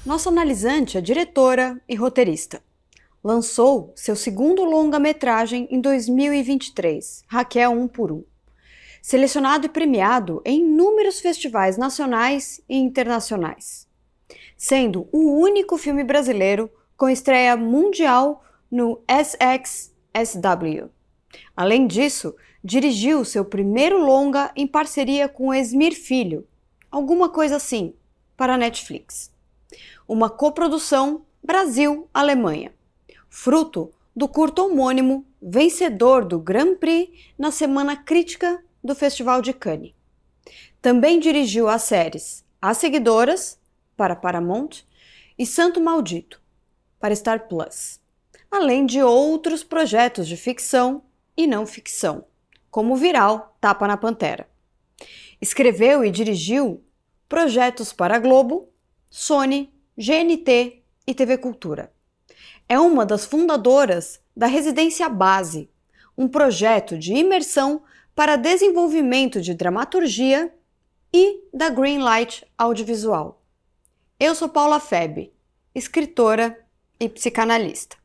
Nossa analisante é diretora e roteirista. Lançou seu segundo longa-metragem em 2023, Raquel 1 por 1. Selecionado e premiado em inúmeros festivais nacionais e internacionais, sendo o único filme brasileiro com estreia mundial no SXSW. Além disso, dirigiu seu primeiro longa em parceria com Esmir Filho, alguma coisa assim, para a Netflix. Uma coprodução Brasil-Alemanha, fruto do curto homônimo vencedor do Grand Prix na Semana Crítica do Festival de Cannes. Também dirigiu as séries As Seguidoras, para Paramount, e Santo Maldito, para Star Plus, além de outros projetos de ficção e não ficção, como o viral Tapa na Pantera. Escreveu e dirigiu projetos para Globo, Sony, GNT e TV Cultura. É uma das fundadoras da Residência Base, um projeto de imersão para desenvolvimento de dramaturgia, e da Greenlight Audiovisual. Eu sou Paula Febe, escritora e psicanalista.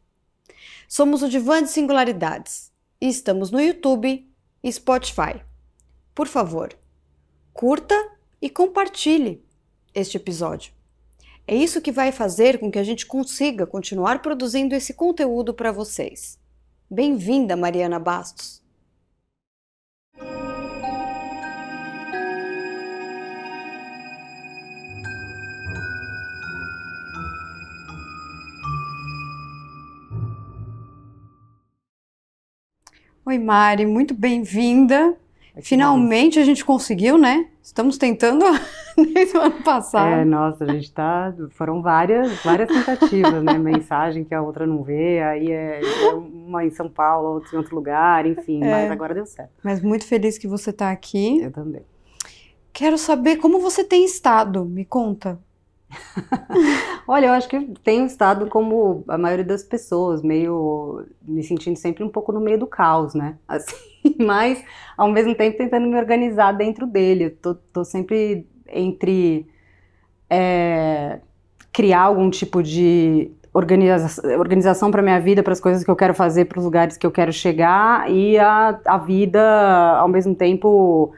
Somos o Divã de Singularidades e estamos no YouTube e Spotify. Por favor, curta e compartilhe este episódio. É isso que vai fazer com que a gente consiga continuar produzindo esse conteúdo para vocês. Bem-vinda, Mariana Bastos! Oi, Mari, muito bem-vinda. Finalmente a gente conseguiu, né? Estamos tentando desde o ano passado. Nossa, a gente foram várias tentativas, né? Mensagem que a outra não vê, aí é uma em São Paulo, outra em outro lugar, enfim, mas agora deu certo. Mas muito feliz que você está aqui. Eu também. Quero saber como você tem estado, me conta. Olha, eu acho que tenho estado como a maioria das pessoas, meio me sentindo sempre um pouco no meio do caos, né? Assim, mas ao mesmo tempo tentando me organizar dentro dele. Eu tô sempre entre criar algum tipo de organização para minha vida, para as coisas que eu quero fazer, para os lugares que eu quero chegar, e a vida ao mesmo tempo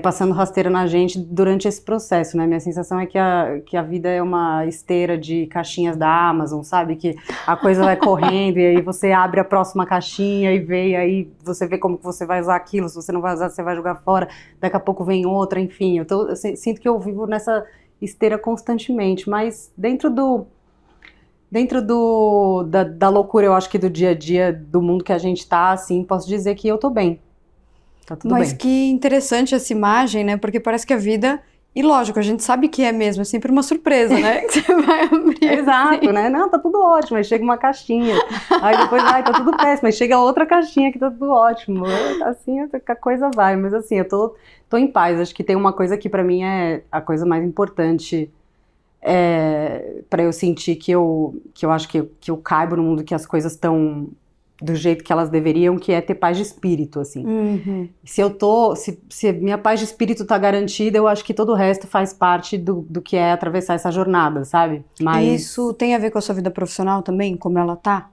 passando rasteira na gente durante esse processo, né? Minha sensação é que a vida é uma esteira de caixinhas da Amazon, sabe? Que a coisa vai correndo e aí você abre a próxima caixinha e vê, e aí você vê como que você vai usar aquilo, se você não vai usar, você vai jogar fora, daqui a pouco vem outra, enfim. Eu sinto que eu vivo nessa esteira constantemente, mas dentro da loucura, eu acho que do dia a dia, do mundo que a gente tá, assim, posso dizer que eu tô bem. Tá tudo Mas bem. que interessante essa imagem, né? Porque parece que a vida... E lógico, a gente sabe que é mesmo, é sempre uma surpresa, né? Que você vai abrir. Exato, assim. né? Não, tá tudo ótimo, aí chega uma caixinha, aí depois, tá tudo péssimo, aí chega outra caixinha que tá tudo ótimo, assim, a coisa vai, mas assim, eu tô em paz. Acho que tem uma coisa que pra mim é a coisa mais importante, pra eu sentir que eu acho que eu caibo no mundo, que as coisas estão do jeito que elas deveriam, que é ter paz de espírito, assim. Uhum. Se minha paz de espírito tá garantida, eu acho que todo o resto faz parte do que é atravessar essa jornada, sabe? Mas... Isso tem a ver com a sua vida profissional também, como ela tá?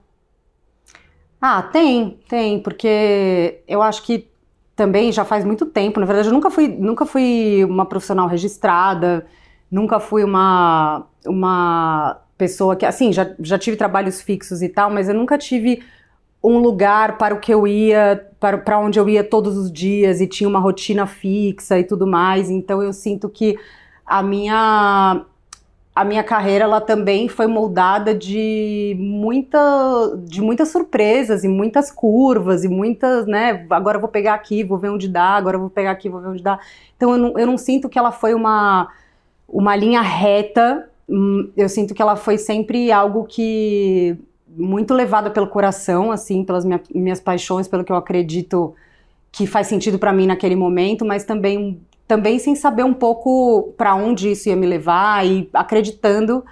Ah, tem, porque eu acho que também já faz muito tempo, na verdade eu nunca fui uma profissional registrada, nunca fui uma pessoa que, assim, já tive trabalhos fixos e tal, mas eu nunca tive um lugar para o que eu ia, para onde eu ia todos os dias e tinha uma rotina fixa e tudo mais. Então eu sinto que a minha carreira, ela também foi moldada de muitas surpresas e muitas curvas e muitas, né, agora eu vou pegar aqui, vou ver onde dá, agora eu vou pegar aqui, vou ver onde dá. Então eu não sinto que ela foi uma linha reta, eu sinto que ela foi sempre algo que... muito levada pelo coração, assim, pelas minhas paixões, pelo que eu acredito que faz sentido pra mim naquele momento, mas também sem saber um pouco pra onde isso ia me levar e acreditando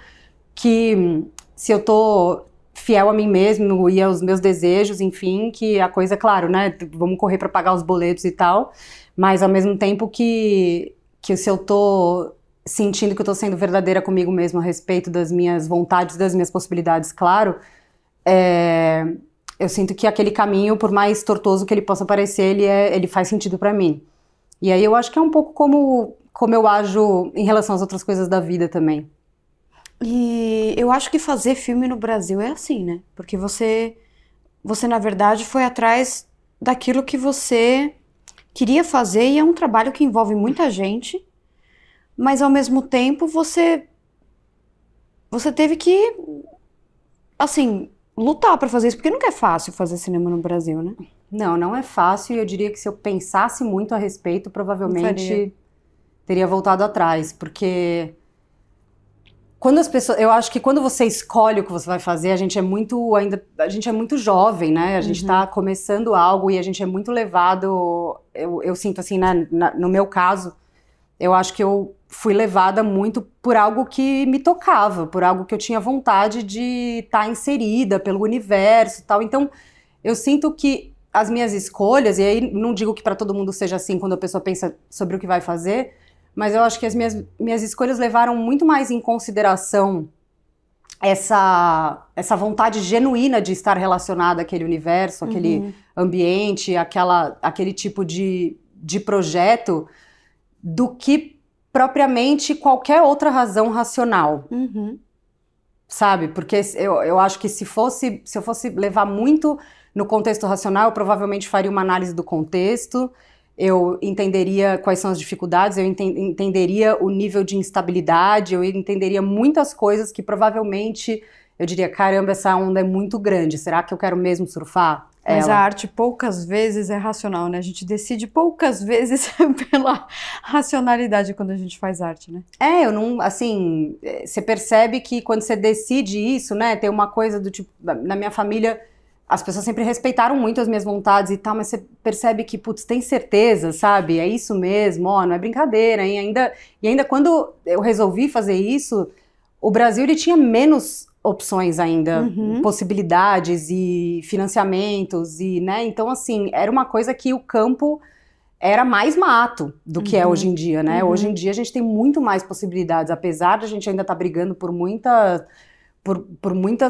que se eu tô fiel a mim mesmo e aos meus desejos, enfim, que a coisa, claro, né, vamos correr pra pagar os boletos e tal, mas ao mesmo tempo que se eu tô sentindo que eu tô sendo verdadeira comigo mesma a respeito das minhas vontades, das minhas possibilidades, claro, eu sinto que aquele caminho, por mais tortuoso que ele possa parecer, ele faz sentido pra mim. E aí eu acho que é um pouco como eu ajo em relação às outras coisas da vida também. E eu acho que fazer filme no Brasil é assim, né? Porque você na verdade foi atrás daquilo que você queria fazer e é um trabalho que envolve muita gente, mas ao mesmo tempo você teve que, assim, lutar pra fazer isso, porque nunca é fácil fazer cinema no Brasil, né? Não, não é fácil e eu diria que se eu pensasse muito a respeito, provavelmente teria voltado atrás, porque quando as pessoas, eu acho que quando você escolhe o que você vai fazer, a gente é muito jovem, né? A gente tá começando algo e a gente é muito levado, eu sinto assim, né? No meu caso, eu acho que eu fui levada muito por algo que me tocava, por algo que eu tinha vontade de estar inserida pelo universo e tal. Então, eu sinto que as minhas escolhas, e aí não digo que para todo mundo seja assim quando a pessoa pensa sobre o que vai fazer, mas eu acho que as minhas escolhas levaram muito mais em consideração essa vontade genuína de estar relacionada àquele universo, àquele ambiente, aquele tipo de projeto, do que propriamente qualquer outra razão racional. Sabe? Porque eu acho que se eu fosse levar muito no contexto racional, eu provavelmente faria uma análise do contexto, eu entenderia quais são as dificuldades, eu entenderia o nível de instabilidade, eu entenderia muitas coisas que provavelmente eu diria, caramba, essa onda é muito grande, será que eu quero mesmo surfar? Mas a arte poucas vezes é racional, né? A gente decide poucas vezes pela racionalidade quando a gente faz arte, né? Eu não, assim, você percebe que quando você decide isso, né, tem uma coisa do tipo, na minha família, as pessoas sempre respeitaram muito as minhas vontades e tal, mas você percebe que, putz, tem certeza, sabe? É isso mesmo, ó, não é brincadeira, hein? E ainda quando eu resolvi fazer isso, o Brasil, ele tinha menos opções ainda, possibilidades e financiamentos e, né, então assim, era uma coisa que o campo era mais mato do que é hoje em dia, né, hoje em dia a gente tem muito mais possibilidades, apesar de a gente ainda estar brigando por muitas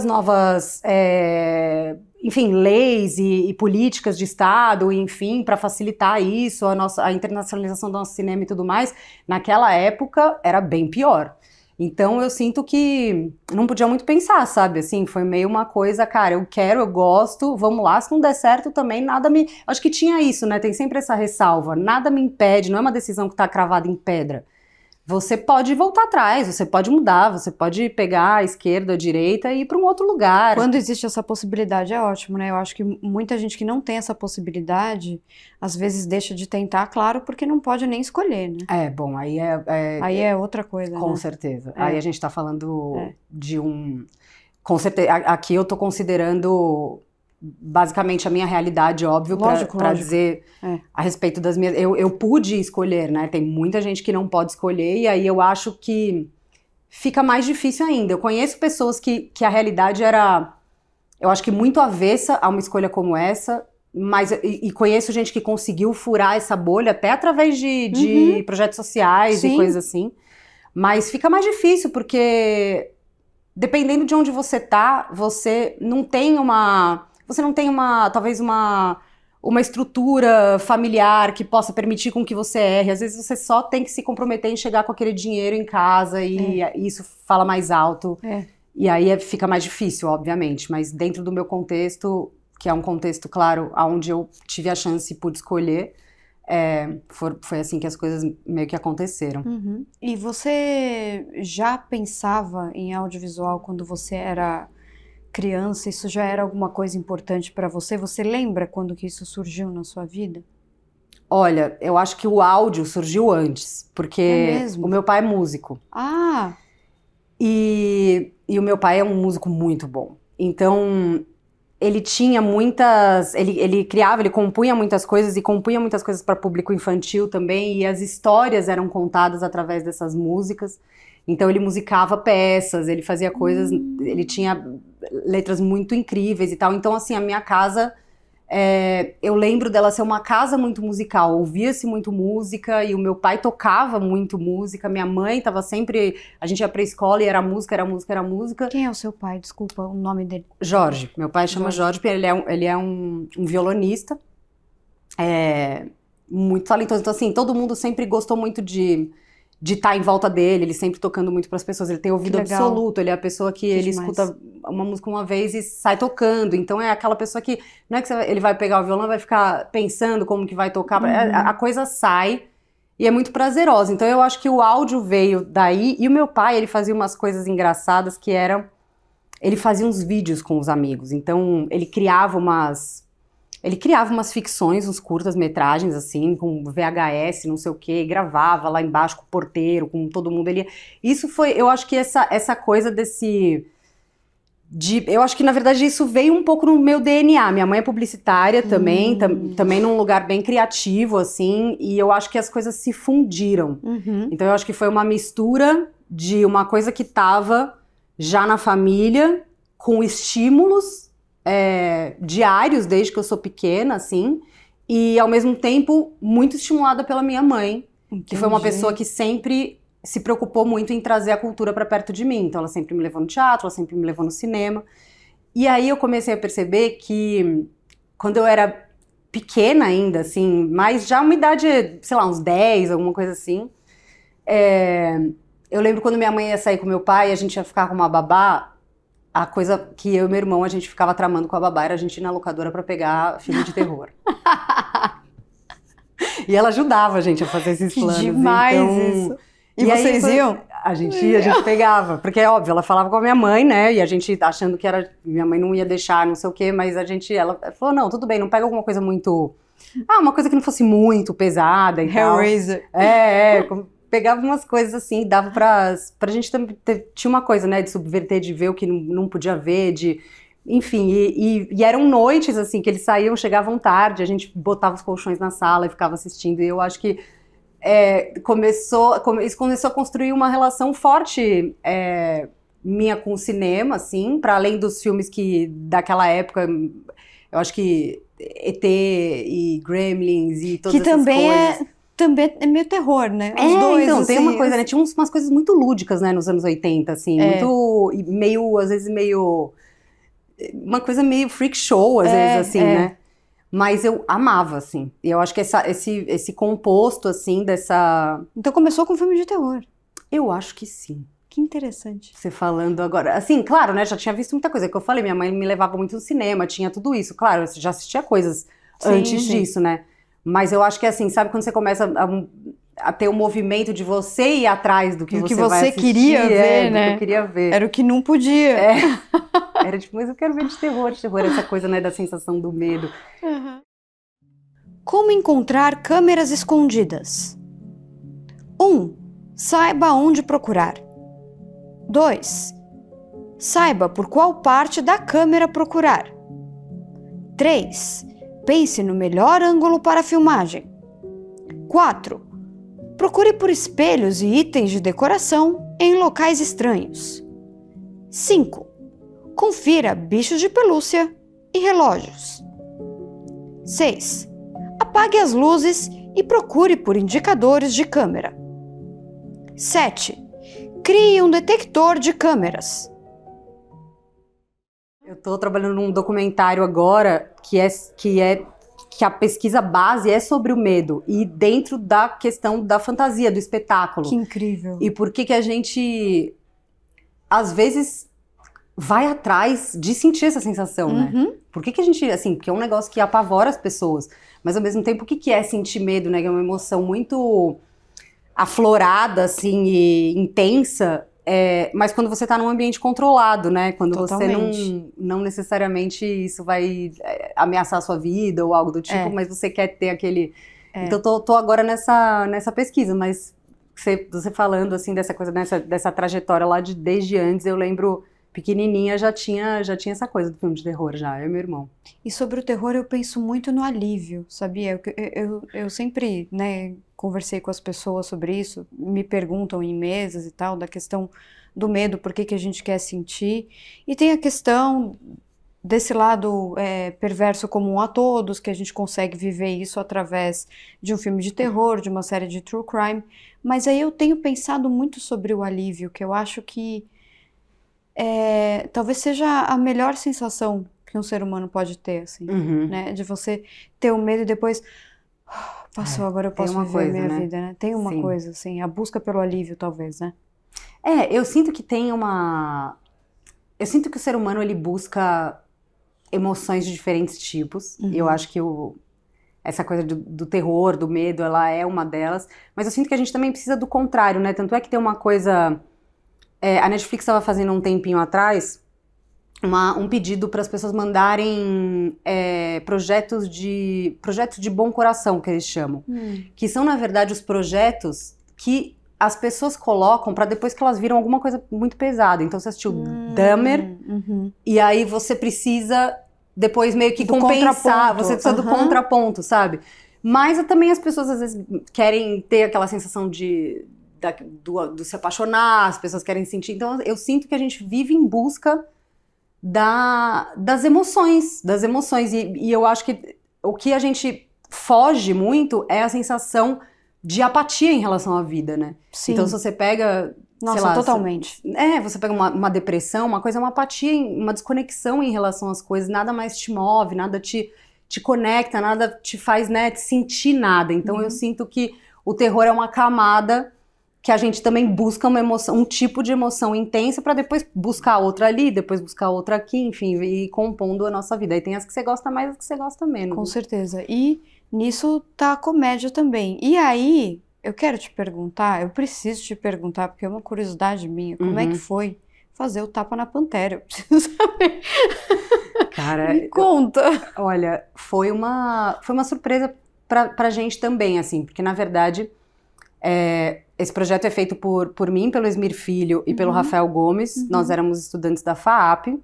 novas, enfim, leis e políticas de Estado, enfim, para facilitar isso, a internacionalização do nosso cinema e tudo mais, naquela época era bem pior. Então eu sinto que não podia muito pensar, sabe, assim, foi meio uma coisa, cara, eu quero, eu gosto, vamos lá, se não der certo também, nada me... Acho que tinha isso, né, tem sempre essa ressalva, nada me impede, não é uma decisão que tá cravada em pedra. Você pode voltar atrás, você pode mudar, você pode pegar a esquerda, a direita e ir para um outro lugar. Quando existe essa possibilidade é ótimo, né? Eu acho que muita gente que não tem essa possibilidade, às vezes deixa de tentar, claro, porque não pode nem escolher, né? Bom, aí aí é outra coisa, com né? certeza. Aí a gente tá falando de com certeza, aqui eu tô considerando basicamente a minha realidade, óbvio, para dizer a respeito das minhas... Eu pude escolher, né? Tem muita gente que não pode escolher e aí eu acho que fica mais difícil ainda. Eu conheço pessoas que a realidade era, eu acho que muito avessa a uma escolha como essa, mas e conheço gente que conseguiu furar essa bolha até através de projetos sociais e coisas assim. Mas fica mais difícil porque dependendo de onde você tá, você não tem talvez uma estrutura familiar que possa permitir com que você erre. Às vezes você só tem que se comprometer em chegar com aquele dinheiro em casa e isso fala mais alto. E aí fica mais difícil, obviamente. Mas dentro do meu contexto, que é um contexto, claro, onde eu tive a chance e pude escolher, foi assim que as coisas meio que aconteceram. E você já pensava em audiovisual quando você era criança? Isso já era alguma coisa importante para você? Você lembra quando que isso surgiu na sua vida? Olha, eu acho que o áudio surgiu antes, porque o meu pai é músico. E o meu pai é um músico muito bom. Então, ele tinha muitas... Ele criava, ele compunha muitas coisas e compunha muitas coisas para público infantil também, e as histórias eram contadas através dessas músicas. Então ele musicava peças, ele fazia coisas, ele tinha letras muito incríveis e tal. Então assim, a minha casa Eu lembro dela ser uma casa muito musical, ouvia-se muito música e o meu pai tocava muito música, minha mãe estava sempre, a gente ia pra escola e era música, era música, era música. Quem é o seu pai? Desculpa, o nome dele. Meu pai chama Jorge, ele é um violonista, muito talentoso, então assim, todo mundo sempre gostou muito de estar em volta dele, ele sempre tocando muito pras pessoas, ele tem ouvido absoluto, ele é a pessoa que ele escuta uma música uma vez e sai tocando, então é aquela pessoa que, não é que ele vai pegar o violão e vai ficar pensando como que vai tocar, a coisa sai e é muito prazerosa, então eu acho que o áudio veio daí, e o meu pai, ele fazia umas coisas engraçadas que eram, ele fazia uns vídeos com os amigos, então ele criava umas ficções, uns curtas-metragens, assim, com VHS, não sei o quê, gravava lá embaixo com o porteiro, com todo mundo. Isso foi, eu acho que essa coisa eu acho que, na verdade, isso veio um pouco no meu DNA. Minha mãe é publicitária também, também num lugar bem criativo, assim, e eu acho que as coisas se fundiram. Então, eu acho que foi uma mistura de uma coisa que estava já na família, com estímulos diários, desde que eu sou pequena, assim, e ao mesmo tempo muito estimulada pela minha mãe, que foi uma pessoa que sempre se preocupou muito em trazer a cultura para perto de mim. Então ela sempre me levou no teatro, ela sempre me levou no cinema. E aí eu comecei a perceber que quando eu era pequena ainda, assim, mas já uma idade, sei lá, uns 10, alguma coisa assim, eu lembro quando minha mãe ia sair com meu pai, a gente ia ficar com uma babá. A coisa que eu e meu irmão, a gente ficava tramando com a babá era a gente ir na locadora pra pegar filme de terror. E ela ajudava a gente a fazer esses planos. Que demais então... isso! E vocês iam? A gente ia, a gente pegava. Porque, é óbvio, ela falava com a minha mãe, né? E a gente achando que era... Minha mãe não ia deixar, não sei o quê, mas ela falou, não, tudo bem, não pega alguma coisa muito... uma coisa que não fosse muito pesada e tal. Hellraiser. Pegava umas coisas assim, dava pra gente também tinha uma coisa, né, de subverter, de ver o que não podia ver, enfim, e eram noites, assim, que eles saíam, chegavam tarde, a gente botava os colchões na sala e ficava assistindo, e eu acho que isso começou a construir uma relação forte minha com o cinema, assim, para além dos filmes que, daquela época, eu acho que ET e Gremlins e todas essas coisas... Também é meio terror, né? Os dois, então, assim, tem uma coisa, né? Tinha umas coisas muito lúdicas, né, nos anos 80, assim, muito, meio, às vezes meio, uma coisa meio freak show, às vezes, assim, né? Mas eu amava, assim, e eu acho que esse composto, assim, dessa... Então começou com filme de terror. Eu acho que sim. Que interessante. Você falando agora, assim, claro, né, já tinha visto muita coisa, que eu falei, minha mãe me levava muito no cinema, tinha tudo isso, claro, eu já assistia coisas antes disso, né? Mas eu acho que assim, sabe quando você começa a ter o movimento de você ir atrás do que você vai assistir, queria ver, né? Do que eu queria ver. Era o que não podia. Era tipo, mas eu quero ver de terror, essa coisa, né, da sensação do medo. Como encontrar câmeras escondidas? 1. Saiba onde procurar. 2. Saiba por qual parte da câmera procurar. 3. Pense no melhor ângulo para a filmagem. 4. Procure por espelhos e itens de decoração em locais estranhos. 5. Confira bichos de pelúcia e relógios. 6. Apague as luzes e procure por indicadores de câmera. 7. Crie um detector de câmeras. Eu estou trabalhando num documentário agora que a pesquisa base é sobre o medo e dentro da questão da fantasia, do espetáculo. Que incrível. E por que a gente, às vezes, vai atrás de sentir essa sensação, né? Por que a gente, assim, porque é um negócio que apavora as pessoas, mas ao mesmo tempo, o que é sentir medo, né? Que é uma emoção muito aflorada, assim, e intensa. Mas quando você está num ambiente controlado, né? Quando Totalmente. você não necessariamente isso vai ameaçar a sua vida ou algo do tipo, mas você quer ter aquele... Então, tô agora nessa pesquisa, mas você falando, assim, dessa coisa, dessa trajetória lá desde antes, eu lembro, pequenininha, já tinha essa coisa do filme de terror, eu e meu irmão. E sobre o terror, eu penso muito no alívio, sabia? Eu sempre, né, conversei com as pessoas sobre isso, me perguntam em mesas e tal, da questão do medo, por que a gente quer sentir. E tem a questão desse lado perverso comum a todos, que a gente consegue viver isso através de um filme de terror, de uma série de true crime, mas aí eu tenho pensado muito sobre o alívio, que eu acho que talvez seja a melhor sensação que um ser humano pode ter, assim, né? De você ter o medo e depois passou, agora eu posso viver a minha vida, né? Tem uma coisa, assim, a busca pelo alívio, talvez, né? Eu sinto que tem uma... Eu sinto que o ser humano, ele busca emoções de diferentes tipos. E eu acho que essa coisa do terror, do medo, ela é uma delas. Mas eu sinto que a gente também precisa do contrário, né? Tanto é que tem uma coisa... a Netflix estava fazendo um tempinho atrás um pedido para as pessoas mandarem projetos de bom coração, que eles chamam. Que são, na verdade, os projetos que as pessoas colocam para depois que elas viram alguma coisa muito pesada. Então você assistiu Dahmer, e aí você precisa depois meio que compensar, você precisa do contraponto, sabe? Mas também as pessoas às vezes querem ter aquela sensação do se apaixonar, as pessoas querem sentir. Então eu sinto que a gente vive em busca das emoções. E eu acho que o que a gente foge muito é a sensação de apatia em relação à vida, né? Sim. Então se você pega... Nossa, sei lá, totalmente. Você pega uma depressão, uma coisa, uma apatia, uma desconexão em relação às coisas, nada mais te move, nada te conecta, nada te faz, né, te sentir nada. Então eu sinto que o terror é uma camada que a gente também busca uma emoção, um tipo de emoção intensa para depois buscar outra ali, depois buscar outra aqui, enfim, e ir compondo a nossa vida. Aí tem as que você gosta mais, as que você gosta menos. Com certeza. E nisso tá a comédia também. E aí, eu quero te perguntar, eu preciso te perguntar, porque é uma curiosidade minha, como é que foi fazer o Tapa na Pantera? Eu preciso saber. Cara, me conta. Olha, foi uma surpresa pra gente também, assim, porque na verdade esse projeto é feito por mim, pelo Esmir Filho e pelo Rafael Gomes. Nós éramos estudantes da FAAP.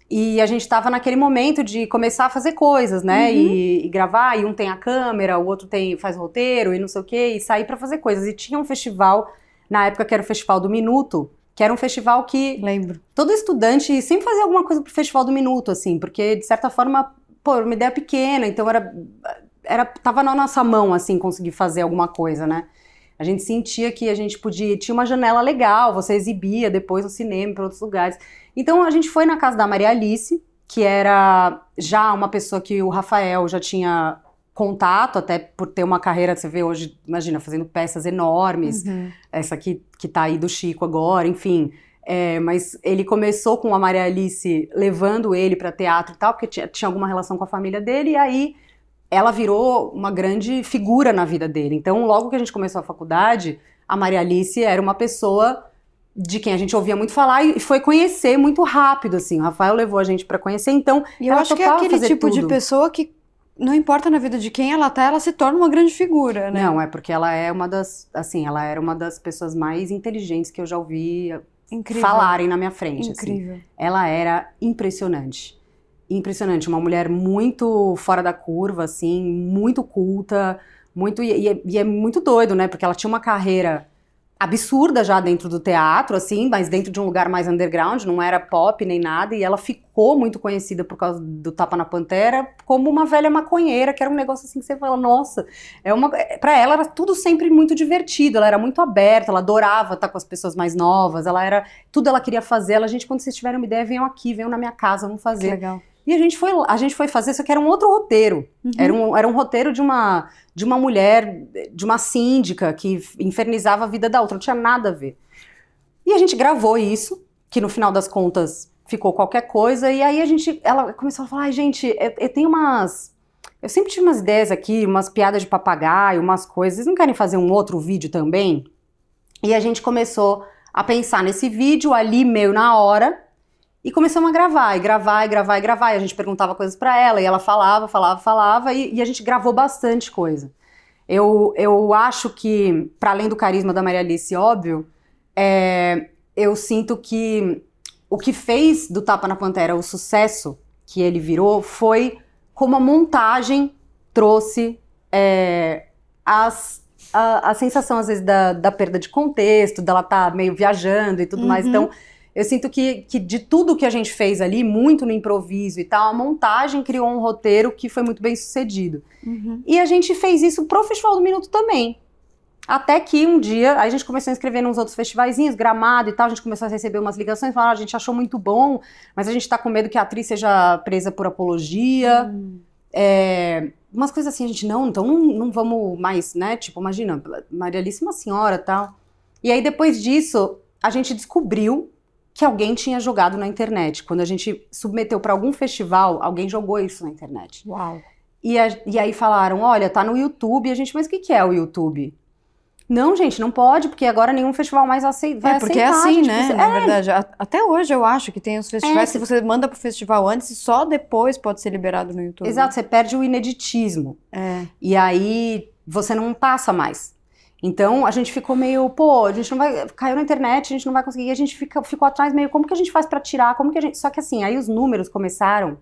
E a gente estava naquele momento de começar a fazer coisas, né? E gravar, e um tem a câmera, o outro faz roteiro e não sei o quê, e sair para fazer coisas. E tinha um festival, na época que era o Festival do Minuto, que era um festival que... Lembro. Todo estudante sempre fazia alguma coisa pro Festival do Minuto, assim, porque de certa forma, era uma ideia pequena, então tava na nossa mão, assim, conseguir fazer alguma coisa, né? A gente sentia que a gente tinha uma janela legal, você exibia depois no cinema, para outros lugares. Então a gente foi na casa da Maria Alice, que era já uma pessoa que o Rafael já tinha contato, até por ter uma carreira, você vê hoje, imagina, fazendo peças enormes, essa que tá aí do Chico agora, enfim. Mas ele começou com a Maria Alice levando ele para teatro e tal, porque tinha alguma relação com a família dele, e aí ela virou uma grande figura na vida dele. Então, logo que a gente começou a faculdade, a Maria Alice era uma pessoa de quem a gente ouvia muito falar e foi conhecer muito rápido, assim. O Rafael levou a gente pra conhecer, então... E eu acho que é aquele tipo de pessoa que, não importa na vida de quem ela tá, ela se torna uma grande figura, né? Não, porque ela é uma das... Assim, ela era uma das pessoas mais inteligentes que eu já ouvi falarem na minha frente. Incrível. Assim. Ela era impressionante. Impressionante, uma mulher muito fora da curva, assim, muito culta, e é muito doido, né, porque ela tinha uma carreira absurda já dentro do teatro, assim, mas dentro de um lugar mais underground, não era pop nem nada, e ela ficou muito conhecida por causa do Tapa na Pantera como uma velha maconheira, que era um negócio assim que você fala, nossa, pra ela era tudo sempre muito divertido, ela era muito aberta, ela adorava estar com as pessoas mais novas, tudo ela queria fazer, gente, quando vocês tiverem uma ideia, venham aqui, venham na minha casa, vamos fazer. Que legal. E a gente foi fazer, só que era um outro roteiro. Era um roteiro de uma mulher, de uma síndica que infernizava a vida da outra, não tinha nada a ver. E a gente gravou isso, que no final das contas ficou qualquer coisa, e aí ela começou a falar, gente, eu sempre tive umas ideias aqui, umas piadas de papagaio, umas coisas, vocês não querem fazer um outro vídeo também? E a gente começou a pensar nesse vídeo ali, meio na hora, e começamos a gravar, e a gente perguntava coisas pra ela, e ela falava, e a gente gravou bastante coisa. Eu acho que, para além do carisma da Maria Alice, óbvio, eu sinto que o que fez do Tapa na Pantera o sucesso que ele virou foi como a montagem trouxe a sensação, às vezes, da perda de contexto, dela estar meio viajando e tudo mais. Então, eu sinto que de tudo que a gente fez ali, muito no improviso e tal, a montagem criou um roteiro que foi muito bem sucedido. E a gente fez isso pro Festival do Minuto também. Até que um dia, aí a gente começou a inscrever nos outros festivaizinhos, Gramado e tal, a gente começou a receber umas ligações, falaram, a gente achou muito bom, mas a gente tá com medo que a atriz seja presa por apologia. Umas coisas assim, a gente, então não vamos mais, né? Tipo, imagina, Maria Alice é uma senhora e tal. E aí depois disso, a gente descobriu que alguém tinha jogado na internet. Quando a gente submeteu para algum festival, alguém jogou isso na internet. Uau! E aí falaram, olha, tá no YouTube. E a gente, mas o que é o YouTube? Não, gente, não pode, porque agora nenhum festival mais vai aceitar. Porque é assim, né? Na verdade, até hoje eu acho que tem os festivais que você manda pro festival antes e só depois pode ser liberado no YouTube. Exato, você perde o ineditismo. E aí você não passa mais. Então a gente ficou meio, a gente não vai, caiu na internet, a gente não vai conseguir, a gente ficou atrás meio, como que a gente faz pra tirar, só que assim, aí os números começaram.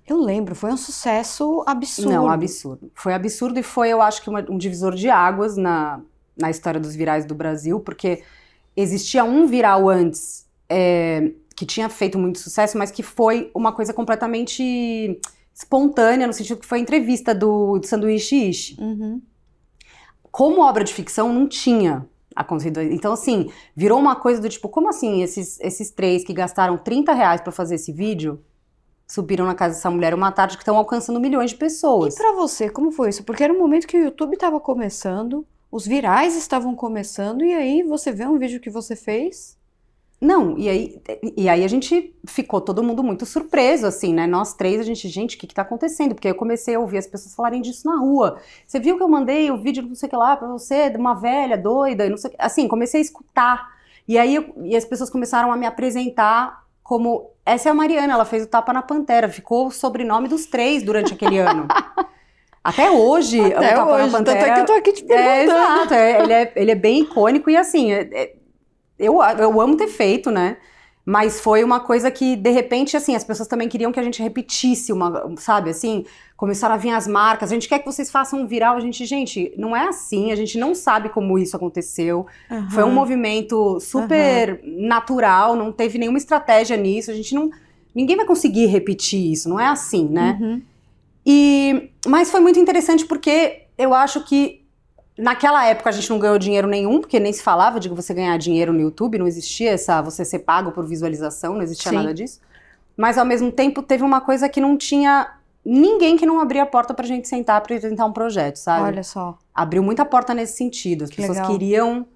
Eu lembro, foi um sucesso absurdo. Não, absurdo. Foi absurdo e foi, eu acho que um divisor de águas na história dos virais do Brasil, porque existia um viral antes que tinha feito muito sucesso, mas que foi uma coisa completamente espontânea, no sentido que foi a entrevista do Sanduíche Ishi. Como obra de ficção, não tinha acontecido. Então, assim, virou uma coisa do tipo, como assim esses três que gastaram R$30 pra fazer esse vídeo subiram na casa dessa mulher uma tarde que estão alcançando milhões de pessoas? E pra você, como foi isso? Porque era um momento que o YouTube tava começando, os virais estavam começando, e aí você vê um vídeo que você fez? Não, e aí a gente ficou todo mundo muito surpreso, assim, né? Nós três, gente, o que tá acontecendo? Porque eu comecei a ouvir as pessoas falarem disso na rua. Você viu que eu mandei o vídeo não sei o que lá pra você, de uma velha doida, e não sei o que. Assim, comecei a escutar. E aí as pessoas começaram a me apresentar como, essa é a Mariana, ela fez o Tapa na Pantera, ficou o sobrenome dos três durante aquele ano. Até hoje, o Tapa na Pantera... Tanto é que eu tô aqui te perguntando. Exato, ele é bem icônico e assim... Eu amo ter feito, né? Mas foi uma coisa que, de repente, assim, as pessoas também queriam que a gente repetisse sabe, assim, começaram a vir as marcas, a gente quer que vocês façam um viral, gente, não é assim, a gente não sabe como isso aconteceu, foi um movimento super natural, não teve nenhuma estratégia nisso, ninguém vai conseguir repetir isso, não é assim, né? Mas foi muito interessante porque eu acho que naquela época a gente não ganhou dinheiro nenhum, porque nem se falava de você ganhar dinheiro no YouTube, não existia você ser pago por visualização, não existia nada disso. Mas ao mesmo tempo teve uma coisa que não tinha ninguém que não abria a porta pra gente sentar pra apresentar um projeto, sabe? Olha só. Abriu muita porta nesse sentido, as pessoas queriam...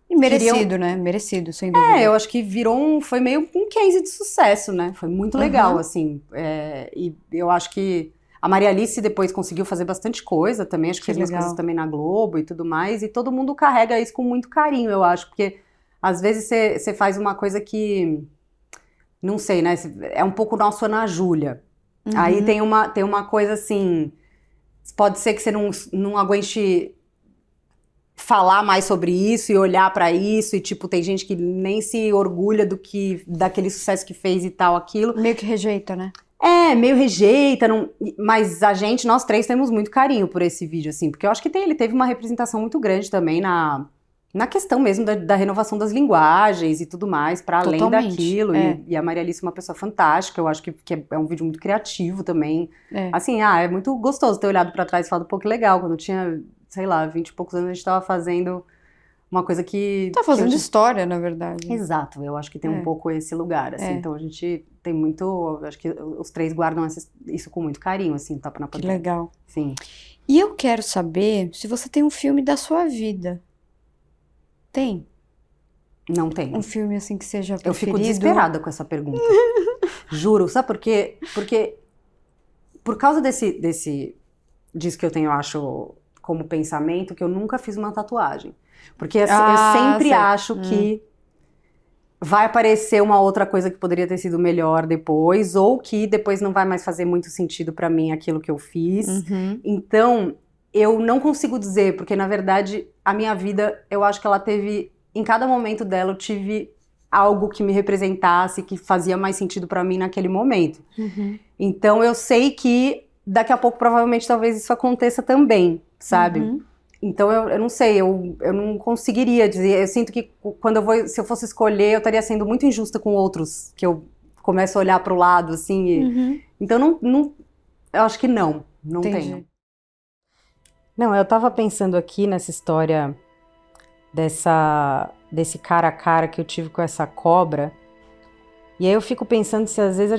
E merecido, né? Merecido, sem dúvida. Eu acho que foi meio um case de sucesso, né? Foi muito legal, assim. E eu acho que a Maria Alice depois conseguiu fazer bastante coisa também, acho que fez umas coisas também na Globo e tudo mais, e todo mundo carrega isso com muito carinho, eu acho, porque às vezes você faz uma coisa que, não sei, né, é um pouco nosso Ana Júlia. Aí tem uma coisa assim, pode ser que você não aguente falar mais sobre isso e olhar pra isso, e tipo, tem gente que nem se orgulha daquele sucesso que fez e tal, aquilo. Meio que rejeita, né? Meio rejeita, mas nós três temos muito carinho por esse vídeo, assim, porque eu acho que ele teve uma representação muito grande também na questão mesmo da renovação das linguagens e tudo mais, para além daquilo, e a Maria Alice é uma pessoa fantástica, eu acho que é um vídeo muito criativo também, assim, é muito gostoso ter olhado pra trás e falado, pô, que legal, quando eu tinha, sei lá, 20 e poucos anos, a gente tava fazendo uma coisa que... Tá fazendo história, na verdade. Exato, eu acho que tem um pouco esse lugar, assim, então a gente tem muito, acho que os três guardam isso com muito carinho, assim, Tapa na Pantera. Que legal. Sim. E eu quero saber se você tem um filme da sua vida. Tem? Não tem. Um filme, assim, que seja preferido? Eu fico desesperada com essa pergunta. Juro, sabe por quê? Porque por causa disso que eu tenho, eu acho, como pensamento, que eu nunca fiz uma tatuagem. Porque assim, eu sempre acho que vai aparecer uma outra coisa que poderia ter sido melhor depois, ou que depois não vai mais fazer muito sentido pra mim aquilo que eu fiz. Então, eu não consigo dizer, porque na verdade, a minha vida, eu acho que ela teve, em cada momento dela, eu tive algo que me representasse, que fazia mais sentido pra mim naquele momento. Então, eu sei que daqui a pouco, provavelmente, talvez isso aconteça também, sabe? Então eu não sei, eu não conseguiria dizer. Eu sinto que quando se eu fosse escolher, eu estaria sendo muito injusta com outros, que eu começo a olhar para o lado, assim. Então eu acho que não Entendi. tenho. Não, eu tava pensando aqui nessa história desse cara a cara que eu tive com essa cobra. E aí eu fico pensando se às vezes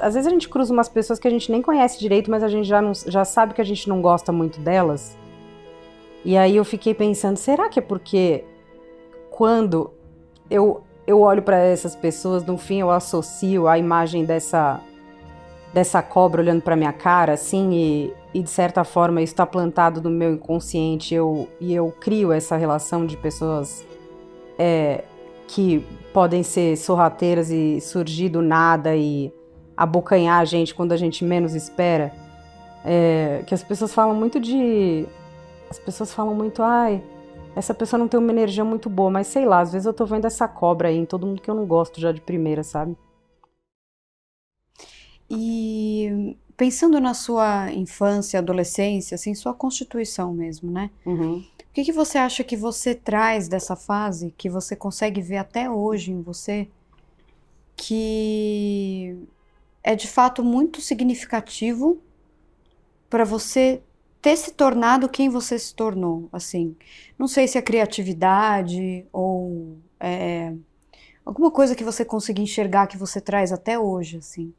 às vezes a gente cruza umas pessoas que a gente nem conhece direito, mas a gente já sabe que a gente não gosta muito delas. E aí eu fiquei pensando, será que é porque quando eu olho para essas pessoas, no fim eu associo a imagem dessa cobra olhando para minha cara, assim, e de certa forma isso está plantado no meu inconsciente, e eu crio essa relação de pessoas que podem ser sorrateiras e surgir do nada e abocanhar a gente quando a gente menos espera. Que as pessoas falam muito ai, essa pessoa não tem uma energia muito boa, mas sei lá, às vezes eu tô vendo essa cobra aí em todo mundo que eu não gosto já de primeira, sabe? E pensando na sua infância, adolescência, assim, sua constituição mesmo, né? Uhum. O que você acha que você traz dessa fase, que você consegue ver até hoje em você, que é de fato muito significativo para você ter se tornado quem você se tornou, assim? Não sei se é criatividade ou alguma coisa que você consiga enxergar que você traz até hoje, assim.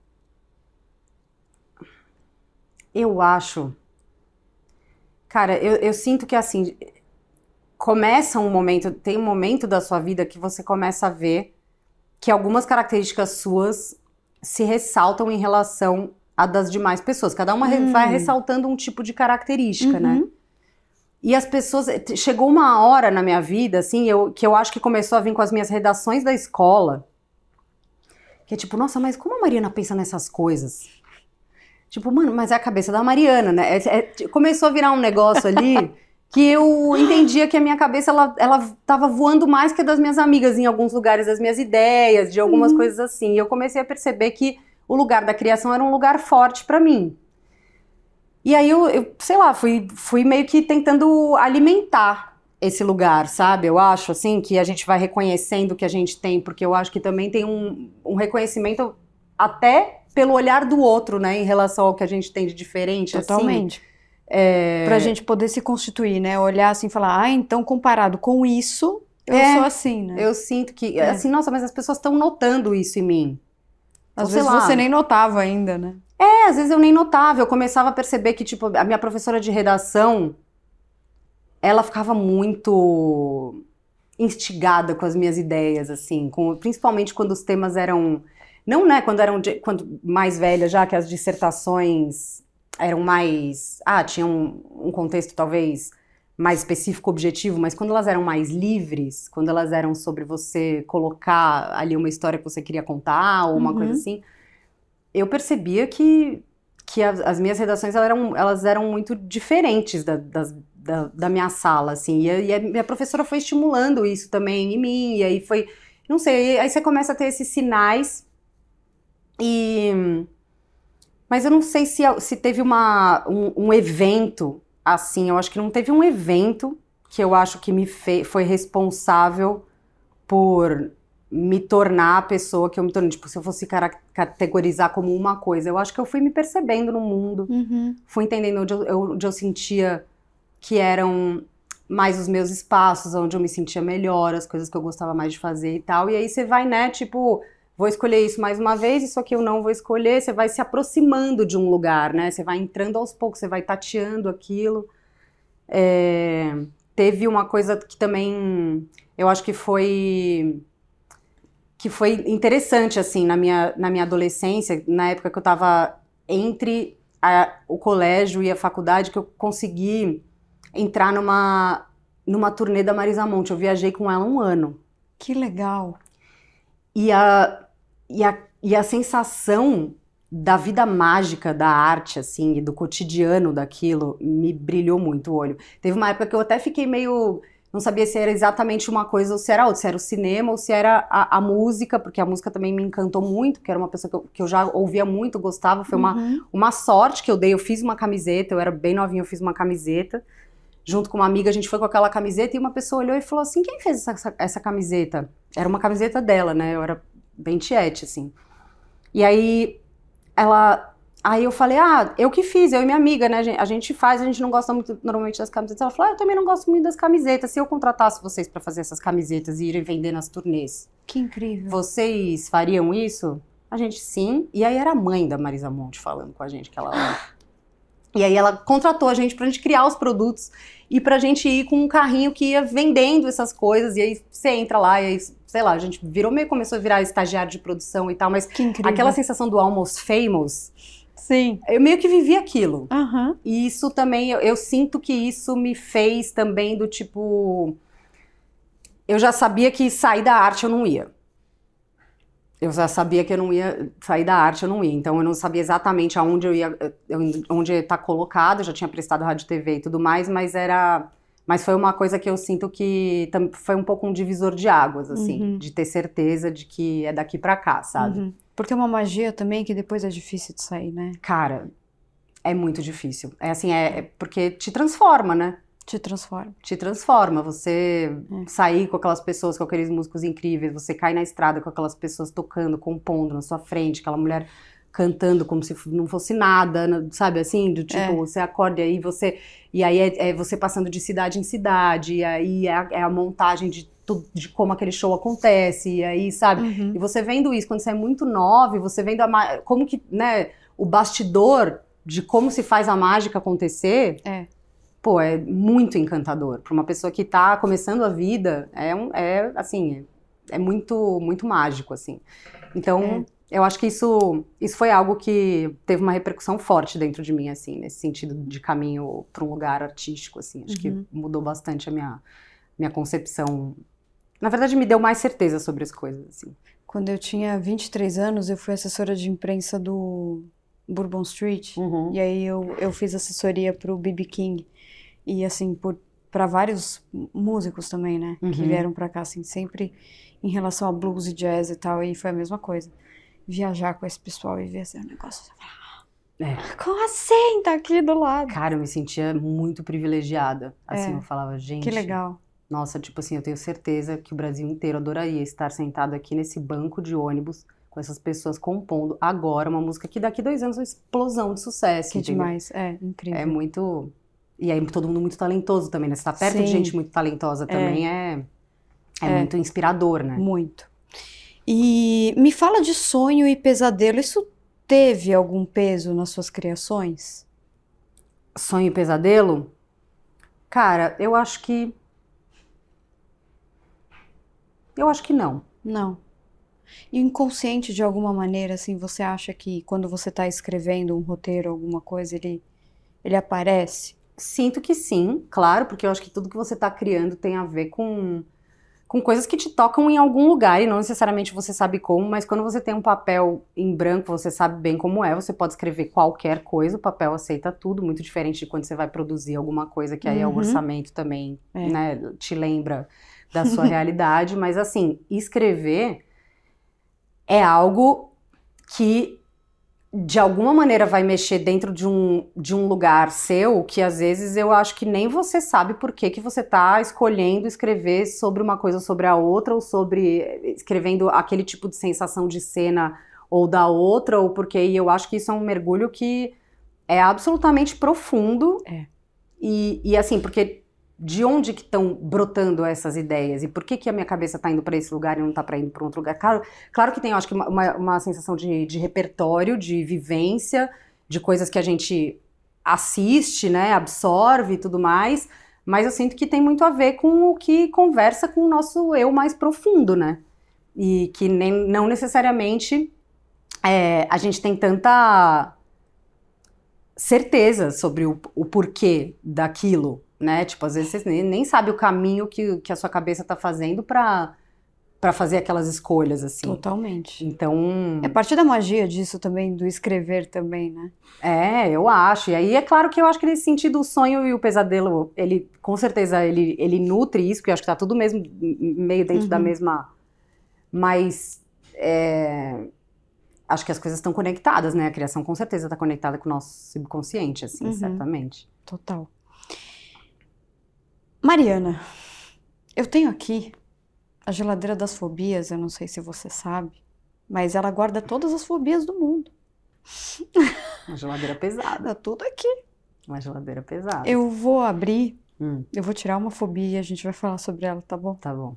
Eu acho... Cara, eu sinto que, assim, tem um momento da sua vida que você começa a ver que algumas características suas se ressaltam em relação a das demais pessoas. Cada uma vai ressaltando um tipo de característica, né? E as pessoas... Chegou uma hora na minha vida, assim, que eu acho que começou a vir com as minhas redações da escola, que é tipo, nossa, mas como a Mariana pensa nessas coisas? Tipo, mano, mas é a cabeça da Mariana, né? Começou a virar um negócio ali que eu entendia que a minha cabeça, ela tava voando mais que a das minhas amigas em alguns lugares, das minhas ideias, de algumas coisas assim. E eu comecei a perceber que o lugar da criação era um lugar forte pra mim. E aí eu sei lá, fui meio que tentando alimentar esse lugar, sabe? Eu acho, assim, que a gente vai reconhecendo o que a gente tem, porque eu acho que também tem um reconhecimento até pelo olhar do outro, né, em relação ao que a gente tem de diferente, Totalmente. assim. Pra gente poder se constituir, né? Olhar assim e falar, então comparado com isso, eu sou assim, né? Eu sinto que, assim, nossa, mas as pessoas estão notando isso em mim. Às vezes você nem notava ainda, né? Às vezes eu nem notava, eu começava a perceber que, tipo, a minha professora de redação, ela ficava muito instigada com as minhas ideias, assim, principalmente quando os temas eram, não, né, quando mais velha já, que as dissertações eram mais, tinham um contexto talvez mais específico, objetivo, mas quando elas eram mais livres, quando elas eram sobre você colocar ali uma história que você queria contar, ou uma coisa assim, eu percebia que as minhas redações elas eram muito diferentes da minha sala, assim, e a minha professora foi estimulando isso também em mim, e aí foi, não sei, aí você começa a ter esses sinais, mas eu não sei se teve um evento assim, eu acho que não teve um evento que eu acho que foi responsável por me tornar a pessoa que eu me tornei. Tipo, se eu fosse categorizar como uma coisa, eu acho que eu fui me percebendo no mundo, fui entendendo onde eu sentia que eram mais os meus espaços, onde eu me sentia melhor, as coisas que eu gostava mais de fazer e tal. E aí você vai, né, tipo, vou escolher isso mais uma vez, isso aqui eu não vou escolher. Você vai se aproximando de um lugar, né? Você vai entrando aos poucos, você vai tateando aquilo. Teve uma coisa que também eu acho que foi interessante, assim, na minha adolescência, na época que eu tava entre o colégio e a faculdade, que eu consegui entrar numa turnê da Marisa Monte. Eu viajei com ela 1 ano. Que legal! E a sensação da vida mágica da arte, assim, e do cotidiano daquilo, me brilhou muito o olho. Teve uma época que eu até fiquei meio... Não sabia se era exatamente uma coisa ou se era outra, se era o cinema ou se era a música, porque a música também me encantou muito, porque era uma pessoa que eu já ouvia muito, gostava, foi uma sorte que eu dei, eu fiz uma camiseta, eu era bem novinha, eu fiz uma camiseta junto com uma amiga, a gente foi com aquela camiseta e uma pessoa olhou e falou assim, quem fez essa camiseta? Era uma camiseta dela, né? Eu era bem tiete, assim. E aí, aí eu falei, eu que fiz, eu e minha amiga, né? A gente não gosta muito normalmente das camisetas. Ela falou, eu também não gosto muito das camisetas. Se eu contratasse vocês pra fazer essas camisetas e irem vender nas turnês, Que incrível. vocês fariam isso? A gente, sim. E aí era a mãe da Marisa Monte falando com a gente, que ela... E aí ela contratou a gente pra gente criar os produtos e pra gente ir com um carrinho que ia vendendo essas coisas. E aí você entra lá e aí, sei lá, a gente começou a virar estagiário de produção e tal, mas Que incrível. aquela sensação do almost famous, Sim. eu meio que vivi aquilo. Aham. E isso também, eu sinto que isso me fez também do tipo... Eu já sabia que sair da arte eu não ia. Eu já sabia que eu não ia sair da arte, eu não ia. Então eu não sabia exatamente aonde onde eu ia estar colocado. Eu já tinha prestado rádio e TV e tudo mais, mas foi uma coisa que eu sinto que foi um pouco um divisor de águas, assim, de ter certeza de que é daqui pra cá, sabe? Porque é uma magia também que depois é difícil de sair, né? Cara, é muito difícil. É assim, porque te transforma, né? Te transforma. Te transforma, você sair com aquelas pessoas, com aqueles músicos incríveis, você cai na estrada com aquelas pessoas tocando, compondo na sua frente, aquela mulher cantando como se não fosse nada, sabe, assim, do tipo, você acorda e aí é você passando de cidade em cidade, e aí é a montagem de tudo, de como aquele show acontece, e aí, sabe, e você vendo isso, quando você é muito nova, você vendo como que, né, o bastidor de como se faz a mágica acontecer, pô, é muito encantador. Para uma pessoa que tá começando a vida, assim, é muito, muito mágico, assim. Então, eu acho que isso foi algo que teve uma repercussão forte dentro de mim, assim, nesse sentido de caminho para um lugar artístico, assim. Acho que mudou bastante a minha concepção. Na verdade, me deu mais certeza sobre as coisas, assim. Quando eu tinha 23 anos, eu fui assessora de imprensa do Bourbon Street. E aí eu fiz assessoria pro B.B. King. E assim, para vários músicos também, né? Que vieram pra cá, assim, sempre em relação a blues e jazz e tal. E foi a mesma coisa. Viajar com esse pessoal e ver assim, o negócio. Como assim? Tá aqui do lado. Cara, eu me sentia muito privilegiada. Assim, eu falava, gente... Que legal. Nossa, tipo assim, eu tenho certeza que o Brasil inteiro adoraria estar sentado aqui nesse banco de ônibus com essas pessoas compondo agora uma música que daqui 2 anos é uma explosão de sucesso. Que entendeu? demais. Incrível. É muito... E aí todo mundo muito talentoso também, né? Você tá perto de gente muito talentosa também, é muito inspirador, né? Muito. E me fala de sonho e pesadelo. Isso teve algum peso nas suas criações? Sonho e pesadelo? Cara, eu acho que não. Não. E o inconsciente, de alguma maneira, assim, você acha que quando você tá escrevendo um roteiro, alguma coisa, ele aparece? Sinto que sim, claro, porque eu acho que tudo que você tá criando tem a ver com coisas que te tocam em algum lugar, e não necessariamente você sabe como, mas quando você tem um papel em branco, você sabe bem como é, você pode escrever qualquer coisa, o papel aceita tudo, muito diferente de quando você vai produzir alguma coisa, que aí é o orçamento também, né, te lembra da sua realidade, mas assim, escrever é algo que de alguma maneira vai mexer dentro de um lugar seu, que às vezes eu acho que nem você sabe por que você tá escolhendo escrever sobre uma coisa ou sobre a outra, ou escrevendo aquele tipo de sensação de cena ou da outra, ou porque eu acho que isso é um mergulho que é absolutamente profundo. E assim, porque de onde que estão brotando essas ideias? E por que a minha cabeça tá indo para esse lugar e não tá indo para outro lugar? Claro que tem, eu acho que uma sensação de repertório, de vivência, de coisas que a gente assiste, né, absorve e tudo mais, mas eu sinto que tem muito a ver com o que conversa com o nosso eu mais profundo, né? E que não necessariamente a gente tem tanta certeza sobre o porquê daquilo, né? Tipo, às vezes você nem sabe o caminho que a sua cabeça tá fazendo pra fazer aquelas escolhas, assim. Totalmente. Então... É parte da magia disso também, do escrever também, né? Eu acho. E aí é claro que eu acho que nesse sentido o sonho e o pesadelo, ele, com certeza, ele nutre isso, porque eu acho que tá tudo mesmo meio dentro da mesma... Mas... Acho que as coisas estão conectadas, né? A criação com certeza tá conectada com o nosso subconsciente, assim, certamente. Total. Mariana, eu tenho aqui a geladeira das fobias, eu não sei se você sabe, mas ela guarda todas as fobias do mundo. Uma geladeira pesada. Tá tudo aqui. Uma geladeira pesada. Eu vou abrir, eu vou tirar uma fobia e a gente vai falar sobre ela, tá bom? Tá bom.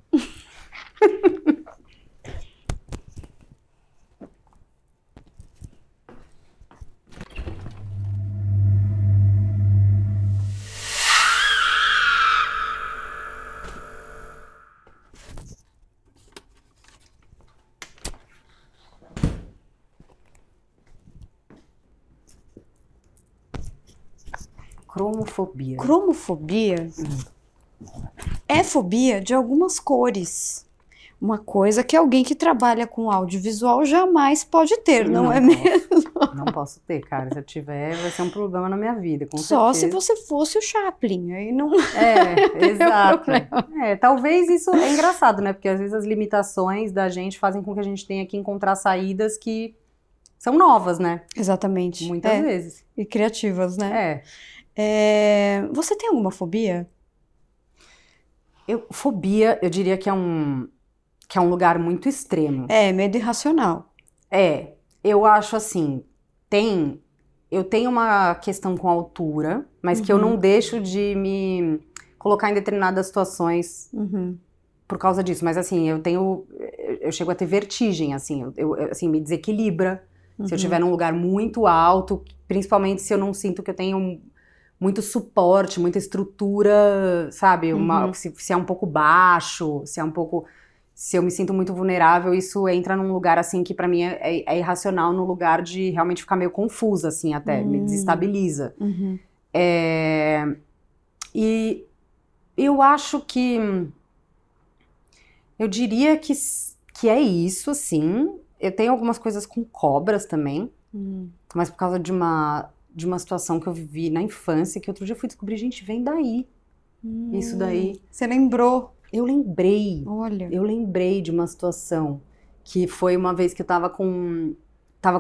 Cromofobia. Cromofobia é fobia de algumas cores. Uma coisa que alguém que trabalha com audiovisual jamais pode ter, não é mesmo? Não posso ter, cara. Se eu tiver, vai ser um problema na minha vida, com Só certeza. se você fosse o Chaplin, aí não Exato. problema. Talvez isso é engraçado, né? Porque às vezes as limitações da gente fazem com que a gente tenha que encontrar saídas que são novas, né? Exatamente. Muitas vezes. E criativas, né? Você tem alguma fobia? Fobia, eu diria que é um lugar muito extremo. Medo irracional. Eu acho assim, eu tenho uma questão com a altura, mas que eu não deixo de me colocar em determinadas situações por causa disso. Mas assim, eu chego a ter vertigem, assim, assim, me desequilibra. Se eu estiver num lugar muito alto, principalmente se eu não sinto que eu tenho muito suporte, muita estrutura, sabe? Se é um pouco baixo, se eu me sinto muito vulnerável, isso entra num lugar, assim, que pra mim é irracional, num lugar de realmente ficar meio confusa, assim, até, me desestabiliza. E eu acho que, eu diria que é isso, assim. Eu tenho algumas coisas com cobras também, mas por causa de uma situação que eu vivi na infância, que outro dia eu fui descobrir, gente, vem daí, isso daí. Você lembrou? Eu lembrei. Olha. Eu lembrei de uma situação que foi uma vez que eu tava com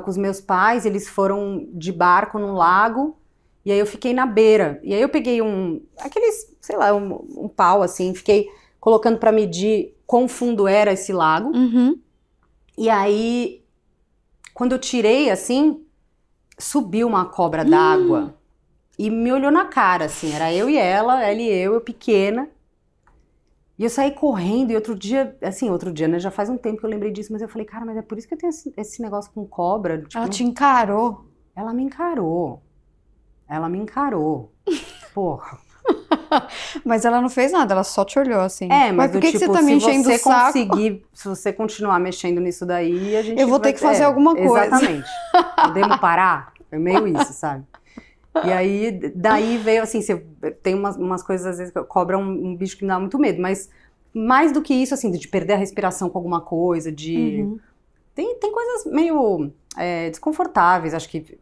os meus pais, eles foram de barco num lago, e aí eu fiquei na beira. E aí eu peguei sei lá, um pau assim, fiquei colocando pra medir quão fundo era esse lago. E aí, quando eu tirei assim, subiu uma cobra d'água e me olhou na cara, assim, era eu e ela e eu pequena. E eu saí correndo, e outro dia, né, já faz um tempo que eu lembrei disso, mas eu falei, cara, mas é por isso que eu tenho esse negócio com cobra. Tipo, Ela te encarou. Ela me encarou. Porra. Mas ela não fez nada, ela só te olhou assim. Mas por que tipo, você tá me enchendo o saco? Se você continuar mexendo nisso daí, a gente eu vou ter que fazer alguma coisa. Exatamente. Podemos parar? É meio isso, sabe? E aí, daí veio assim, tem umas coisas, às vezes, cobra um bicho que me dá muito medo, mas mais do que isso, assim, de perder a respiração com alguma coisa, tem coisas meio desconfortáveis, acho que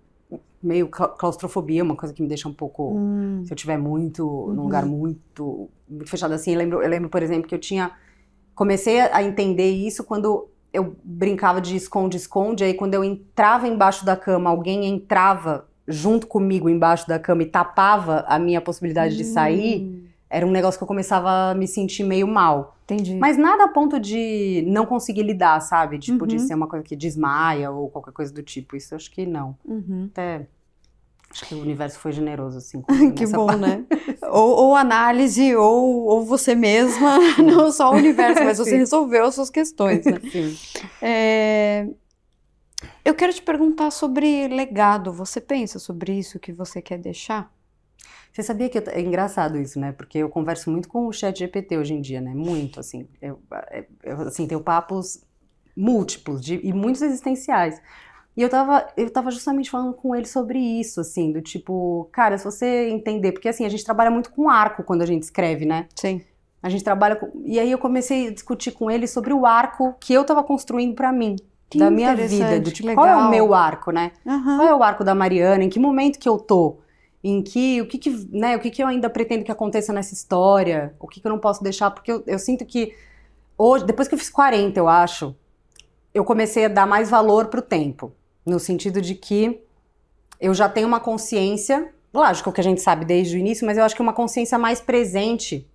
meio claustrofobia, uma coisa que me deixa um pouco, se eu estiver num lugar muito fechado assim. Eu lembro, por exemplo, que comecei a entender isso quando eu brincava de esconde-esconde, aí quando eu entrava embaixo da cama, alguém entrava junto comigo embaixo da cama e tapava a minha possibilidade de sair, era um negócio que eu começava a me sentir meio mal. Entendi. Mas nada a ponto de não conseguir lidar, sabe? Tipo, de ser uma coisa que desmaia ou qualquer coisa do tipo. Isso eu acho que não. Até acho que o universo foi generoso, assim. Que bom, né? Ou análise, ou você mesma, não só o universo, mas você resolveu as suas questões, né? Sim. Eu quero te perguntar sobre legado. Você pensa sobre isso que você quer deixar? Você sabia que é engraçado isso, né? Porque eu converso muito com o ChatGPT hoje em dia, né? Muito, assim. Eu assim, tenho papos múltiplos e muitos existenciais. E eu tava justamente falando com ele sobre isso, assim, do tipo, cara, se você entender, porque assim, a gente trabalha muito com arco quando a gente escreve, né? Sim. A gente trabalha com... E aí eu comecei a discutir com ele sobre o arco que eu tava construindo pra mim, da minha vida, do tipo, qual é o meu arco, né? Qual é o arco da Mariana, em que momento que eu tô? O que eu ainda pretendo que aconteça nessa história? O que eu não posso deixar? Porque eu sinto que hoje, depois que eu fiz 40, eu acho, eu comecei a dar mais valor pro tempo. No sentido de que eu já tenho uma consciência, lógico que a gente sabe desde o início, mas eu acho que uma consciência mais presente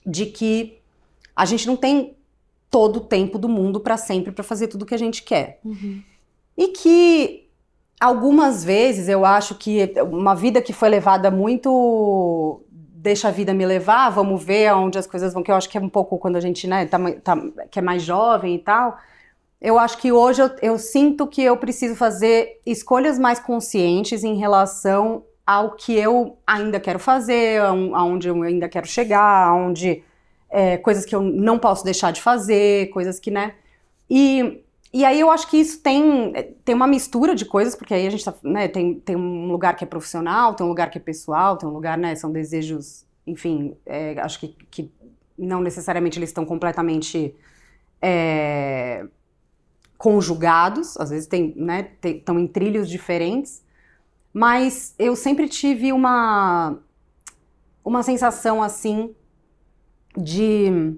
de que a gente não tem todo o tempo do mundo para sempre para fazer tudo que a gente quer. E que algumas vezes eu acho que uma vida que foi levada muito deixa a vida me levar, vamos ver aonde as coisas vão, que eu acho que é um pouco quando a gente, né, que é mais jovem e tal. Eu acho que hoje eu sinto que eu preciso fazer escolhas mais conscientes em relação ao que eu ainda quero fazer, aonde eu ainda quero chegar, aonde coisas que eu não posso deixar de fazer, coisas que, né? E aí eu acho que isso tem uma mistura de coisas, porque aí a gente tá, né, tem um lugar que é profissional, tem um lugar que é pessoal, tem um lugar, né, são desejos, enfim, acho que não necessariamente eles estão completamente conjugados, às vezes estão em trilhos diferentes, mas eu sempre tive uma sensação assim de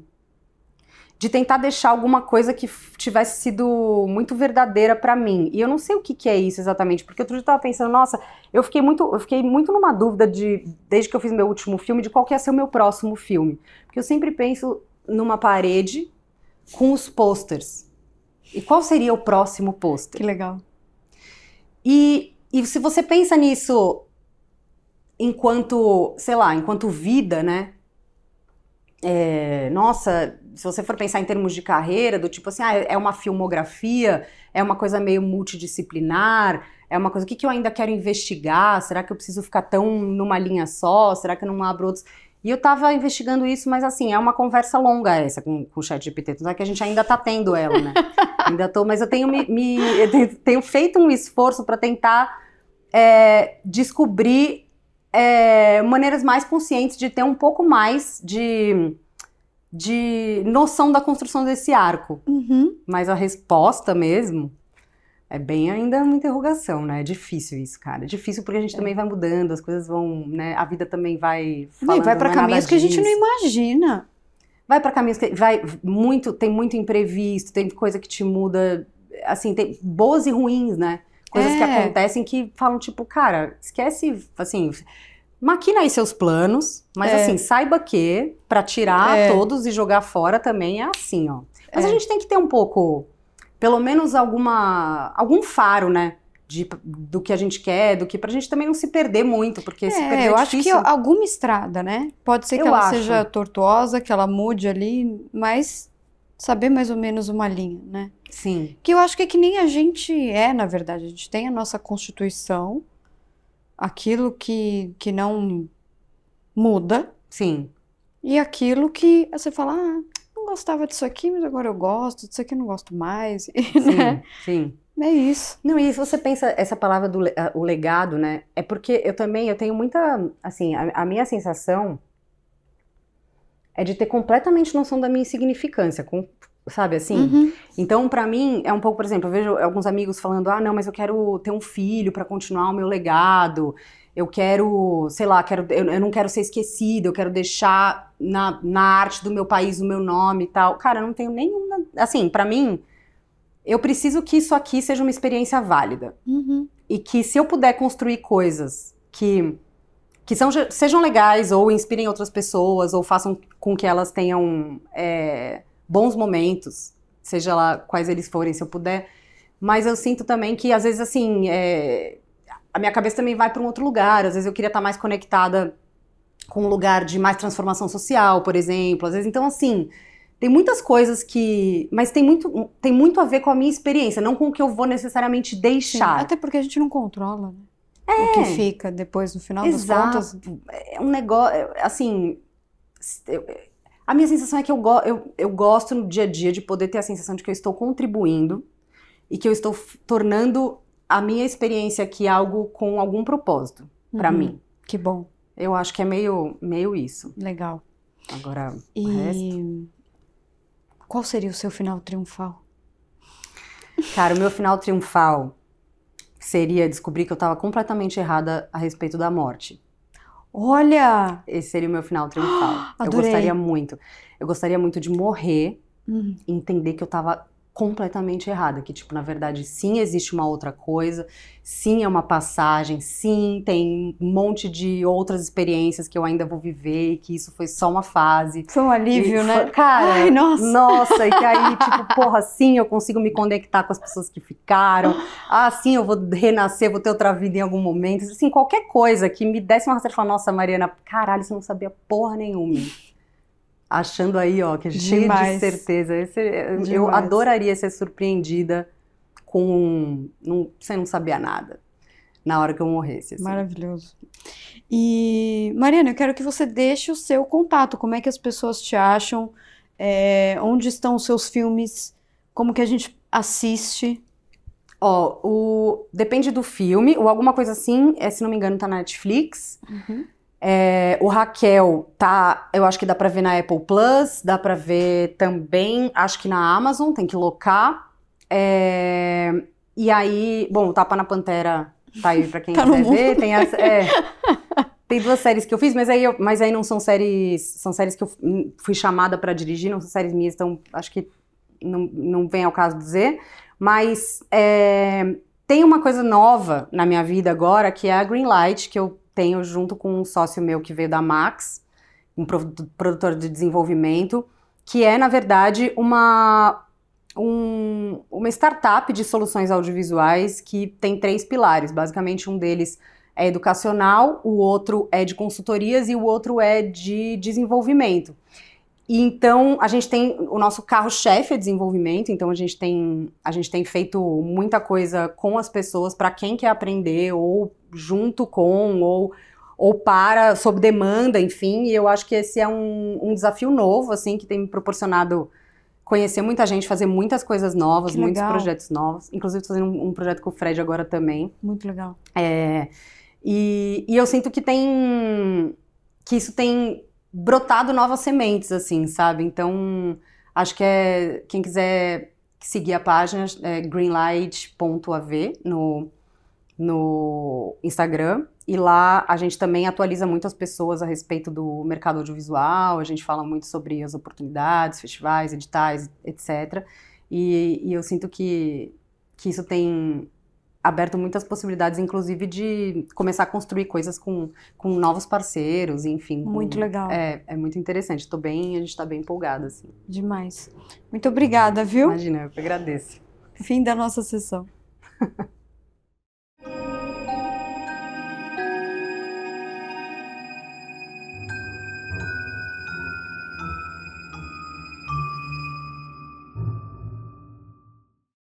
tentar deixar alguma coisa que tivesse sido muito verdadeira pra mim. E eu não sei o que é isso exatamente, porque outro dia eu tava pensando, nossa, eu fiquei muito numa dúvida desde que eu fiz meu último filme, de qual que ia ser o meu próximo filme. Porque eu sempre penso numa parede com os posters. E qual seria o próximo pôster? Que legal. E se você pensa nisso enquanto, sei lá, enquanto vida, né? Nossa, se você for pensar em termos de carreira, do tipo assim, é uma filmografia, é uma coisa meio multidisciplinar, é uma coisa, o que eu ainda quero investigar? Será que eu preciso ficar tão numa linha só? Será que eu não abro outros? E eu tava investigando isso, mas assim, é uma conversa longa essa com o ChatGPT, não é que a gente ainda tá tendo ela, né? Mas eu tenho tenho feito um esforço para tentar descobrir maneiras mais conscientes de ter um pouco mais de noção da construção desse arco. Mas a resposta mesmo é bem ainda uma interrogação, né? É difícil isso, cara. É difícil porque a gente também vai mudando, as coisas vão, né? A vida também vai falando, e vai pra caminhos que a gente não imagina. Vai pra caminhos que tem muito imprevisto, tem coisa que te muda, assim, tem boas e ruins, né? Coisas que acontecem que falam, tipo, cara, esquece, assim, maquina aí seus planos, mas assim, saiba que pra tirar todos e jogar fora também é assim, ó. Mas a gente tem que ter um pouco, pelo menos algum faro, né? Do que a gente quer, pra gente também não se perder muito, porque se perder eu é acho difícil. que alguma estrada, né? Pode ser que ela seja tortuosa, que ela mude ali, mas saber mais ou menos uma linha, né? Sim. Que eu acho que nem a gente na verdade. A gente tem a nossa Constituição, aquilo que não muda. Sim. E aquilo que você fala, não gostava disso aqui, mas agora eu gosto, disso aqui eu não gosto mais. Sim, né? sim. É isso. Não, e se você pensa essa palavra o legado, né? É porque eu tenho muita, assim, a minha sensação é de ter completamente noção da minha insignificância, sabe assim? Então, pra mim, é um pouco, por exemplo, eu vejo alguns amigos falando, não, mas eu quero ter um filho pra continuar o meu legado, eu quero, sei lá, eu não quero ser esquecida, eu quero deixar na arte do meu país o meu nome e tal. Cara, eu não tenho nenhuma, assim, pra mim, eu preciso que isso aqui seja uma experiência válida. E que se eu puder construir coisas que sejam legais, ou inspirem outras pessoas, ou façam com que elas tenham bons momentos, seja lá quais eles forem, se eu puder. Mas eu sinto também que, às vezes, assim, a minha cabeça também vai para um outro lugar. Às vezes eu queria estar mais conectada com um lugar de mais transformação social, por exemplo. Às vezes, então, assim, tem muitas coisas mas tem muito a ver com a minha experiência, não com o que eu vou necessariamente deixar. Sim, até porque a gente não controla, né? O que fica depois, no final das contas. É um negócio, assim, a minha sensação é que eu gosto no dia a dia de poder ter a sensação de que eu estou contribuindo e que eu estou tornando a minha experiência aqui algo com algum propósito pra mim. Que bom. Eu acho que é meio isso. Legal. Agora, o resto... Qual seria o seu final triunfal? Cara, o meu final triunfal seria descobrir que eu estava completamente errada a respeito da morte. Olha! Esse seria o meu final triunfal. Adorei. Eu gostaria muito de morrer e entender que eu estava completamente errada, que tipo, na verdade, sim, existe uma outra coisa, sim, é uma passagem, sim, tem um monte de outras experiências que eu ainda vou viver, e que isso foi só uma fase. Foi um alívio, né? Cara, ai, nossa, e que aí, tipo, porra, sim, eu consigo me conectar com as pessoas que ficaram, sim, eu vou renascer, vou ter outra vida em algum momento, assim, qualquer coisa que me desse uma rasteira e falar, nossa, Mariana, caralho, você não sabia porra nenhuma. Achando aí, ó, que é cheio de certeza. Eu adoraria ser surpreendida com... Você não sabia nada na hora que eu morresse. Assim. Maravilhoso. E, Mariana, eu quero que você deixe o seu contato. Como é que as pessoas te acham? Onde estão os seus filmes? Como que a gente assiste? Ó, depende do filme, ou alguma coisa assim, se não me engano, tá na Netflix. Uhum. O Raquel eu acho que dá pra ver na Apple Plus, dá pra ver também, acho que na Amazon, tem que locar. E aí, bom, o Tapa na Pantera tá aí pra quem quiser ver. Tem 2 séries que eu fiz, mas aí não são são séries que eu fui chamada pra dirigir, não são séries minhas, então acho que não vem ao caso dizer. Mas tem uma coisa nova na minha vida agora, que é a Greenlight, que eu tenho junto com um sócio meu que veio da Max, um produtor de desenvolvimento, que é, na verdade, uma startup de soluções audiovisuais que tem 3 pilares. Basicamente, um deles é educacional, o outro é de consultorias e o outro é de desenvolvimento. E então, a gente tem o nosso carro-chefe é desenvolvimento, então a gente tem feito muita coisa com as pessoas para quem quer aprender, ou junto com, ou para, sob demanda, enfim, e eu acho que esse é um desafio novo, assim, que tem me proporcionado conhecer muita gente, fazer muitas coisas novas, muitos projetos novos, inclusive fazendo um projeto com o Fred agora também. Muito legal. E eu sinto que isso tem brotado novas sementes, assim, sabe? Então, acho que quem quiser seguir a página é greenlight.av no Instagram, e lá a gente também atualiza muitas pessoas a respeito do mercado audiovisual, a gente fala muito sobre as oportunidades, festivais, editais, etc. E eu sinto que isso tem aberto muitas possibilidades, inclusive de começar a construir coisas com novos parceiros, enfim. Muito legal. É muito interessante. A gente tá bem empolgada, assim. Demais. Muito obrigada, viu? Imagina, eu que agradeço. Fim da nossa sessão.